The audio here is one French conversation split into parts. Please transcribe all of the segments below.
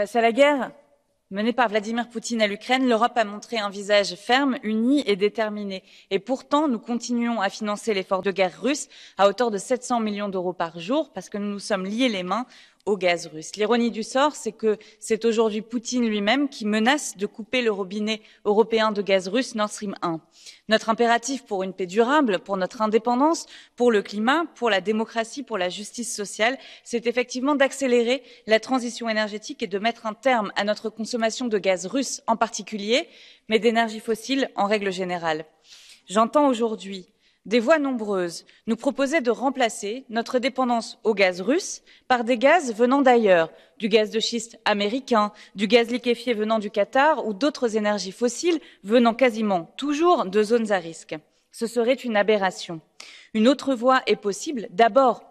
Face à la guerre menée par Vladimir Poutine à l'Ukraine, l'Europe a montré un visage ferme, uni et déterminé. Et pourtant, nous continuons à financer l'effort de guerre russe à hauteur de 700 millions d'euros par jour parce que nous nous sommes liés les mains au gaz russe. L'ironie du sort, c'est que c'est aujourd'hui Poutine lui-même qui menace de couper le robinet européen de gaz russe Nord Stream 1. Notre impératif pour une paix durable, pour notre indépendance, pour le climat, pour la démocratie, pour la justice sociale, c'est effectivement d'accélérer la transition énergétique et de mettre un terme à notre consommation de gaz russe en particulier, mais d'énergie fossile en règle générale. J'entends aujourd'hui des voix nombreuses nous proposer de remplacer notre dépendance au gaz russe par des gaz venant d'ailleurs, du gaz de schiste américain, du gaz liquéfié venant du Qatar ou d'autres énergies fossiles venant quasiment toujours de zones à risque. Ce serait une aberration. Une autre voie est possible, d'abord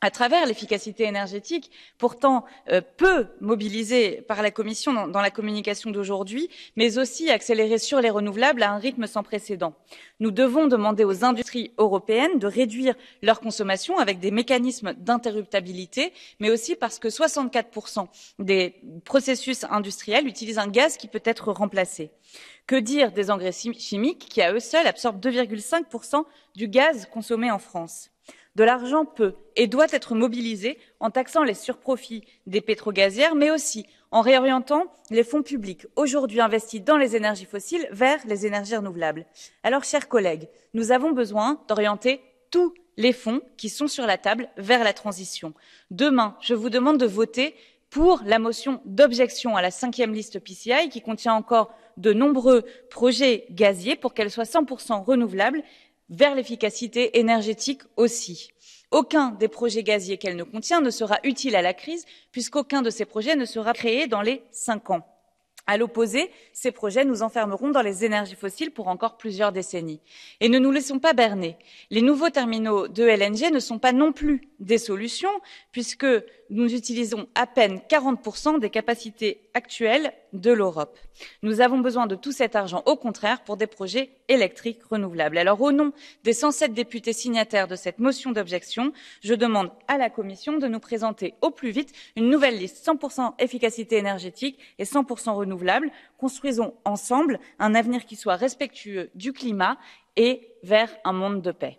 à travers l'efficacité énergétique, pourtant peu mobilisée par la Commission dans la communication d'aujourd'hui, mais aussi accélérée sur les renouvelables à un rythme sans précédent. Nous devons demander aux industries européennes de réduire leur consommation avec des mécanismes d'interruptibilité, mais aussi parce que 64% des processus industriels utilisent un gaz qui peut être remplacé. Que dire des engrais chimiques qui, à eux seuls, absorbent 2,5% du gaz consommé en France? De l'argent peut et doit être mobilisé en taxant les surprofits des pétrogazières, mais aussi en réorientant les fonds publics aujourd'hui investis dans les énergies fossiles vers les énergies renouvelables. Alors, chers collègues, nous avons besoin d'orienter tous les fonds qui sont sur la table vers la transition. Demain, je vous demande de voter pour la motion d'objection à la 5e liste PCI qui contient encore de nombreux projets gaziers pour qu'elle soit 100% renouvelable vers l'efficacité énergétique aussi. Aucun des projets gaziers qu'elle ne contient ne sera utile à la crise puisqu'aucun de ces projets ne sera créé dans les 5 ans. À l'opposé, ces projets nous enfermeront dans les énergies fossiles pour encore plusieurs décennies. Et ne nous laissons pas berner. Les nouveaux terminaux de LNG ne sont pas non plus des solutions puisque nous utilisons à peine 40% des capacités actuelles de l'Europe. Nous avons besoin de tout cet argent, au contraire, pour des projets électriques renouvelables. Alors, au nom des 107 députés signataires de cette motion d'objection, je demande à la Commission de nous présenter au plus vite une nouvelle liste 100% efficacité énergétique et 100% renouvelable. Construisons ensemble un avenir qui soit respectueux du climat et vers un monde de paix.